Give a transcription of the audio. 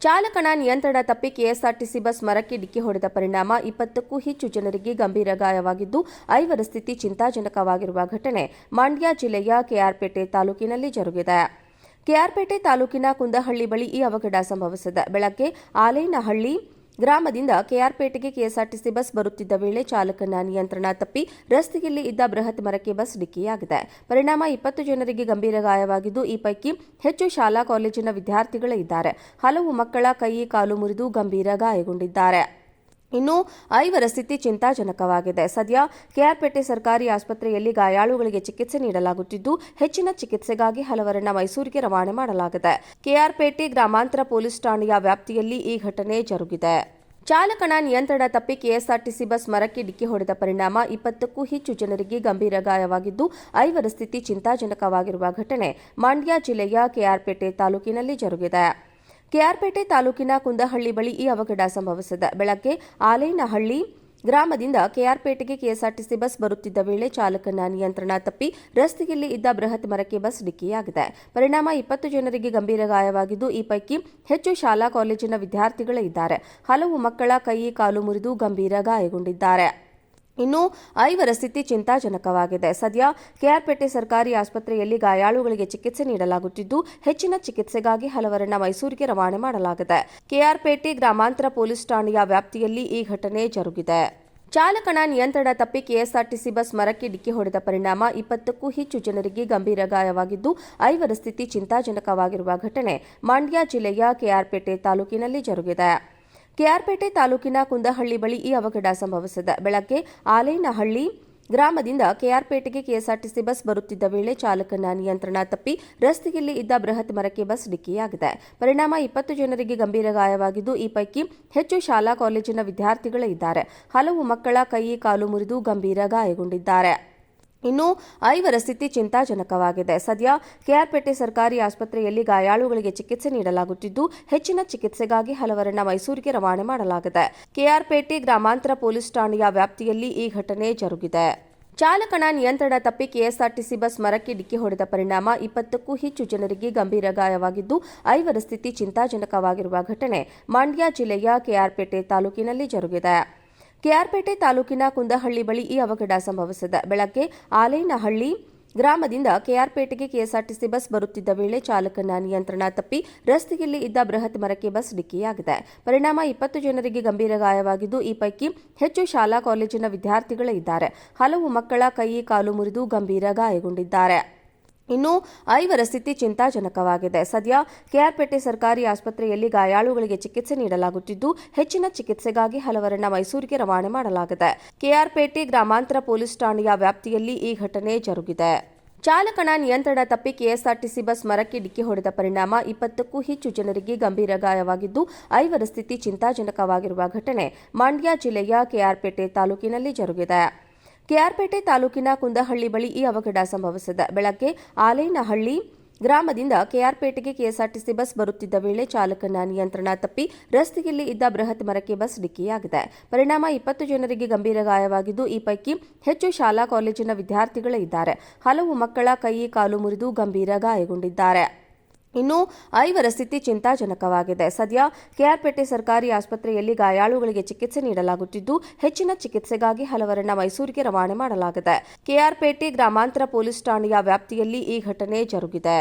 ಚಾಲಕನ ನಿಯಂತ್ರಣ ತಪ್ಪಿ ಕೆಎಸ್ಆರ್ಟಿಸಿ ಬಸ್ ಮರಕ್ಕೆ ಡಿಕ್ಕಿ ಹೊಡೆದ ಪರಿಣಾಮ 20ಕ್ಕೂ ಹೆಚ್ಚು ಜನರಿಗೆ ಗಂಭೀರ ಗಾಯವಾಗಿದ್ದು 5ರ ಸ್ಥಿತಿ ಚಿಂತಾಜನಕವಾಗಿರುವ ಘಟನೆ ಮಂಡ್ಯ ಜಿಲ್ಲೆಯ ಕೆಆರ್ಪೇಟೆ ತಾಲೂಕಿನಲ್ಲಿ ಜರುಗಿದೆ. ಕೆಆರ್ಪೇಟೆ ತಾಲೂಕಿನ ಕುಂದಹಳ್ಳಿ ಬಳಿ ಈ ಅವಘಡ ಸಂಭವಿಸಿದೆ. ಬೆಳಗ್ಗೆ ಆಲೇನಹಳ್ಳಿ ಗ್ರಾಮದಿಂದ ಕೆಆರ್ಪೇಟೆಗೆ ಕೆಎಸ್ಆರ್ಟಿಸಿ ಬಸ್ ಬರುತ್ತಿದ್ದ ವೇಳೆ ಚಾಲಕನ ನಿಯಂತ್ರಣ ತಪ್ಪಿ ರಸ್ತೆಯಲ್ಲಿ ಇದ್ದ ಬೃಹತ್ ಮರಕ್ಕೆ ಬಸ್ ಡಿಕ್ಕಿಯಾಗಿದೆ. ಪರಿಣಾಮ 20 ಜನರಿಗೆ ಗಂಭೀರ ಗಾಯವಾಗಿದ್ದು, ಈ ಪೈಕಿ ಹೆಚ್ಚು ಶಾಲಾ ಕಾಲೇಜಿನ ವಿದ್ಯಾರ್ಥಿಗಳೇ ಇದ್ದಾರೆ. ಹಲವು ಮಕ್ಕಳ ಕೈ ಕಾಲು ಮುರಿದು ಗಂಭೀರ ಗಾಯಗೊಂಡಿದ್ದಾರೆ. ಇನ್ನು 5ರ ಸ್ಥಿತಿ ಚಿಂತಾಜನಕವಾಗಿದೆ. ಸದ್ಯ ಕೆಆರ್ಪೇಟೆ ಸರ್ಕಾರಿ ಆಸ್ಪತ್ರೆಯಲ್ಲಿ ಗಾಯಾಳುಗಳಿಗೆ ಚಿಕಿತ್ಸೆ ನೀಡಲಾಗುತ್ತಿದ್ದು, ಹೆಚ್ಚಿನ ಚಿಕಿತ್ಸೆಗಾಗಿ ಹಲವರನ್ನ ಮೈಸೂರಿಗೆ ರವಾನೆ ಮಾಡಲಾಗಿದೆ. ಕೆಆರ್ಪೇಟೆ ಗ್ರಾಮಾಂತರ ಪೊಲೀಸ್ ಠಾಣೆಯ ವ್ಯಾಪ್ತಿಯಲ್ಲಿ ಈ ಘಟನೆ ಜರುಗಿದೆ. ಚಾಲಕನ ನಿಯಂತ್ರಣ ತಪ್ಪಿ ಕೆಎಸ್ಆರ್ಟಿಸಿ ಬಸ್ ಮರಕ್ಕೆ ಡಿಕ್ಕಿ ಹೊಡೆದ ಪರಿಣಾಮ 20ಕ್ಕೂ ಹೆಚ್ಚು ಜನರಿಗೆ ಗಂಭೀರ ಗಾಯವಾಗಿದ್ದು, 5ರ ಸ್ಥಿತಿ ಚಿಂತಾಜನಕವಾಗಿರುವ ಘಟನೆ ಮಂಡ್ಯ ಜಿಲ್ಲೆಯ ಕೆಆರ್ಪೇಟೆ ತಾಲೂಕಿನಲ್ಲಿ ಜರುಗಿದೆ. ಕೆಆರ್ಪೇಟೆ ತಾಲೂಕಿನ ಕುಂದಹಳ್ಳಿ ಬಳಿ ಈ ಅವಘಡ ಸಂಭವಿಸಿದೆ. ಬೆಳಗ್ಗೆ ಆಲೇನಹಳ್ಳಿ ಗ್ರಾಮದಿಂದ ಕೆಆರ್ಪೇಟೆಗೆ ಕೆಎಸ್ಆರ್ಟಿಸಿ ಬಸ್ ಬರುತ್ತಿದ್ದ ವೇಳೆ ಚಾಲಕನ ನಿಯಂತ್ರಣ ತಪ್ಪಿ ರಸ್ತೆಯಲ್ಲಿ ಇದ್ದ ಬೃಹತ್ ಮರಕ್ಕೆ ಬಸ್ ಡಿಕ್ಕಿಯಾಗಿದೆ. ಪರಿಣಾಮ 20 ಜನರಿಗೆ ಗಂಭೀರ ಗಾಯವಾಗಿದ್ದು, ಈ ಪೈಕಿ ಹೆಚ್ಚು ಶಾಲಾ ಕಾಲೇಜಿನ ವಿದ್ಯಾರ್ಥಿಗಳೇ ಇದ್ದಾರೆ. ಹಲವು ಮಕ್ಕಳ ಕೈ ಕಾಲು ಮುರಿದು ಗಂಭೀರ ಗಾಯಗೊಂಡಿದ್ದಾರೆ. ಇನ್ನು 5ರ ಸ್ಥಿತಿ ಚಿಂತಾಜನಕವಾಗಿದೆ. ಸದ್ಯ ಕೆಆರ್ಪೇಟೆ ಸರ್ಕಾರಿ ಆಸ್ಪತ್ರೆಯಲ್ಲಿ ಗಾಯಾಳುಗಳಿಗೆ ಚಿಕಿತ್ಸೆ ನೀಡಲಾಗುತ್ತಿದ್ದು, ಹೆಚ್ಚಿನ ಚಿಕಿತ್ಸೆಗಾಗಿ ಹಲವರನ್ನ ಮೈಸೂರಿಗೆ ರವಾನೆ ಮಾಡಲಾಗಿದೆ. ಕೆಆರ್ಪೇಟೆ ಗ್ರಾಮಾಂತರ ಪೊಲೀಸ್ ಠಾಣೆಯ ವ್ಯಾಪ್ತಿಯಲ್ಲಿ ಈ ಘಟನೆ ಜರುಗಿದೆ. ಚಾಲಕನ ನಿಯಂತ್ರಣ ತಪ್ಪಿ ಕೆಎಸ್ಆರ್ಟಿಸಿ ಬಸ್ ಮರಕ್ಕೆ ಡಿಕ್ಕಿ ಹೊಡೆದ ಪರಿಣಾಮ 20ಕ್ಕೂ ಹೆಚ್ಚು ಜನರಿಗೆ ಗಂಭೀರ ಗಾಯವಾಗಿದ್ದು, 5ರ ಸ್ಥಿತಿ ಚಿಂತಾಜನಕವಾಗಿರುವ ಘಟನೆ ಮಂಡ್ಯ ಜಿಲ್ಲೆಯ ಕೆಆರ್ಪೇಟೆ ತಾಲೂಕಿನಲ್ಲಿ ಜರುಗಿದೆ. ಕೆಆರ್ಪೇಟೆ ತಾಲೂಕಿನ ಕುಂದಹಳ್ಳಿ ಬಳಿ ಈ ಅವಘಡ ಸಂಭವಿಸಿದೆ. ಬೆಳಗ್ಗೆ ಆಲೇನಹಳ್ಳಿ ಗ್ರಾಮದಿಂದ ಕೆಆರ್ಪೇಟೆಗೆ ಕೆಎಸ್ಆರ್ಟಿಸಿ ಬಸ್ ಬರುತ್ತಿದ್ದ ವೇಳೆ ಚಾಲಕನ ನಿಯಂತ್ರಣ ತಪ್ಪಿ ರಸ್ತೆಯಲ್ಲಿ ಇದ್ದ ಬೃಹತ್ ಮರಕ್ಕೆ ಬಸ್ ಡಿಕ್ಕಿಯಾಗಿದೆ. ಪರಿಣಾಮ 20 ಜನರಿಗೆ ಗಂಭೀರ ಗಾಯವಾಗಿದ್ದು, ಈ ಪೈಕಿ ಹೆಚ್ಚು ಶಾಲಾ ಕಾಲೇಜಿನ ವಿದ್ಯಾರ್ಥಿಗಳೇ ಇದ್ದಾರೆ. ಹಲವು ಮಕ್ಕಳ ಕೈ ಕಾಲು ಮುರಿದು ಗಂಭೀರ ಗಾಯಗೊಂಡಿದ್ದಾರೆ. ಇನ್ನು 5ರ ಸ್ಥಿತಿ ಚಿಂತಾಜನಕವಾಗಿದೆ. ಸದ್ಯ ಕೆಆರ್ಪೇಟೆ ಸರ್ಕಾರಿ ಆಸ್ಪತ್ರೆಯಲ್ಲಿ ಗಾಯಾಳುಗಳಿಗೆ ಚಿಕಿತ್ಸೆ ನೀಡಲಾಗುತ್ತಿದ್ದು, ಹೆಚ್ಚಿನ ಚಿಕಿತ್ಸೆಗಾಗಿ ಹಲವರನ್ನ ಮೈಸೂರಿಗೆ ರವಾನೆ ಮಾಡಲಾಗಿದೆ. ಕೆಆರ್ಪೇಟೆ ಗ್ರಾಮಾಂತರ ಪೊಲೀಸ್ ಠಾಣೆಯ ವ್ಯಾಪ್ತಿಯಲ್ಲಿ ಈ ಘಟನೆ ಜರುಗಿದೆ. ಚಾಲಕನ ನಿಯಂತ್ರಣ ತಪ್ಪಿ ಕೆಎಸ್ಆರ್ಟಿಸಿ ಬಸ್ ಮರಕ್ಕೆ ಡಿಕ್ಕಿ ಹೊಡೆದ ಪರಿಣಾಮ 20ಕ್ಕೂ ಹೆಚ್ಚು ಜನರಿಗೆ ಗಂಭೀರ ಗಾಯವಾಗಿದ್ದು, 5ರ ಸ್ಥಿತಿ ಚಿಂತಾಜನಕವಾಗಿರುವ ಘಟನೆ ಮಂಡ್ಯ ಜಿಲ್ಲೆಯ ಕೆಆರ್ಪೇಟೆ ತಾಲೂಕಿನಲ್ಲಿ ಜರುಗಿದೆ. ಕೆಆರ್ಪೇಟೆ ತಾಲೂಕಿನ ಕುಂದಹಳ್ಳಿ ಬಳಿ ಈ ಅವಘಡ ಸಂಭವಿಸಿದೆ. ಬೆಳಗ್ಗೆ ಆಲೇನಹಳ್ಳಿ ಗ್ರಾಮದಿಂದ ಕೆಆರ್ಪೇಟೆಗೆ ಕೆಎಸ್ಆರ್ಟಿಸಿ ಬಸ್ ಬರುತ್ತಿದ್ದ ವೇಳೆ ಚಾಲಕನ ನಿಯಂತ್ರಣ ತಪ್ಪಿ ರಸ್ತೆಯಲ್ಲಿ ಇದ್ದ ಬೃಹತ್ ಮರಕ್ಕೆ ಬಸ್ ಡಿಕ್ಕಿಯಾಗಿದೆ. ಪರಿಣಾಮ 20 ಜನರಿಗೆ ಗಂಭೀರ ಗಾಯವಾಗಿದ್ದು, ಈ ಪೈಕಿ ಹೆಚ್ಚು ಶಾಲಾ ಕಾಲೇಜಿನ ವಿದ್ಯಾರ್ಥಿಗಳೇ ಇದ್ದಾರೆ. ಹಲವು ಮಕ್ಕಳ ಕೈ ಕಾಲು ಮುರಿದು ಗಂಭೀರ ಗಾಯಗೊಂಡಿದ್ದಾರೆ. ಇನ್ನು 5ರ ಸ್ಥಿತಿ ಚಿಂತಾಜನಕವಾಗಿದೆ. ಸದ್ಯ ಕೆಆರ್ಪೇಟೆ ಸರ್ಕಾರಿ ಆಸ್ಪತ್ರೆಯಲ್ಲಿ ಗಾಯಾಳುಗಳಿಗೆ ಚಿಕಿತ್ಸೆ ನೀಡಲಾಗುತ್ತಿದ್ದು, ಹೆಚ್ಚಿನ ಚಿಕಿತ್ಸೆಗಾಗಿ ಹಲವರನ್ನ ಮೈಸೂರಿಗೆ ರವಾನೆ ಮಾಡಲಾಗಿದೆ. ಕೆಆರ್ಪೇಟೆ ಗ್ರಾಮಾಂತರ ಪೊಲೀಸ್ ಠಾಣೆಯ ವ್ಯಾಪ್ತಿಯಲ್ಲಿ ಈ ಘಟನೆ ಜರುಗಿದೆ. ಚಾಲಕನ ನಿಯಂತ್ರಣ ತಪ್ಪಿ ಕೆಎಸ್ಆರ್ಟಿಸಿ ಬಸ್ ಮರಕ್ಕೆ ಡಿಕ್ಕಿ ಹೊಡೆದ ಪರಿಣಾಮ 20ಕ್ಕೂ ಹೆಚ್ಚು ಜನರಿಗೆ ಗಂಭೀರ ಗಾಯವಾಗಿದ್ದು, 5ರ ಸ್ಥಿತಿ ಚಿಂತಾಜನಕವಾಗಿರುವ ಘಟನೆ ಮಂಡ್ಯ ಜಿಲ್ಲೆಯ ಕೆಆರ್ಪೇಟೆ ತಾಲೂಕಿನಲ್ಲಿ ಜರುಗಿದೆ. ಕೆಆರ್ಪೇಟೆ ತಾಲೂಕಿನ ಕುಂದಹಳ್ಳಿ ಬಳಿ ಈ ಅವಘಡ ಸಂಭವಿಸಿದೆ. ಬೆಳಗ್ಗೆ ಆಲೇನಹಳ್ಳಿ ಗ್ರಾಮದಿಂದ ಕೆಆರ್ಪೇಟೆಗೆ ಕೆಎಸ್ಆರ್ಟಿಸಿ ಬಸ್ ಬರುತ್ತಿದ್ದ ವೇಳೆ ಚಾಲಕನ ನಿಯಂತ್ರಣ ತಪ್ಪಿ ರಸ್ತೆಯಲ್ಲಿ ಇದ್ದ ಬೃಹತ್ ಮರಕ್ಕೆ ಬಸ್ ಡಿಕ್ಕಿಯಾಗಿದೆ. ಪರಿಣಾಮ 20 ಜನರಿಗೆ ಗಂಭೀರ ಗಾಯವಾಗಿದ್ದು, ಈ ಪೈಕಿ ಹೆಚ್ಚು ಶಾಲಾ ಕಾಲೇಜಿನ ವಿದ್ಯಾರ್ಥಿಗಳೇ ಇದ್ದಾರೆ. ಹಲವು ಮಕ್ಕಳ ಕೈ ಕಾಲು ಮುರಿದು ಗಂಭೀರ ಗಾಯಗೊಂಡಿದ್ದಾರೆ. ಇನ್ನು 5ರ ಸ್ಥಿತಿ ಚಿಂತಾಜನಕವಾಗಿದೆ. ಸದ್ಯ ಕೆಆರ್ಪೇಟೆ ಸರ್ಕಾರಿ ಆಸ್ಪತ್ರೆಯಲ್ಲಿ ಗಾಯಾಳುಗಳಿಗೆ ಚಿಕಿತ್ಸೆ ನೀಡಲಾಗುತ್ತಿದ್ದು, ಹೆಚ್ಚಿನ ಚಿಕಿತ್ಸೆಗಾಗಿ ಹಲವರನ್ನ ಮೈಸೂರಿಗೆ ರವಾನೆ ಮಾಡಲಾಗಿದೆ. ಕೆಆರ್ಪೇಟೆ ಗ್ರಾಮಾಂತರ ಪೊಲೀಸ್ ಠಾಣೆಯ ವ್ಯಾಪ್ತಿಯಲ್ಲಿ ಈ ಘಟನೆ ಜರುಗಿದೆ.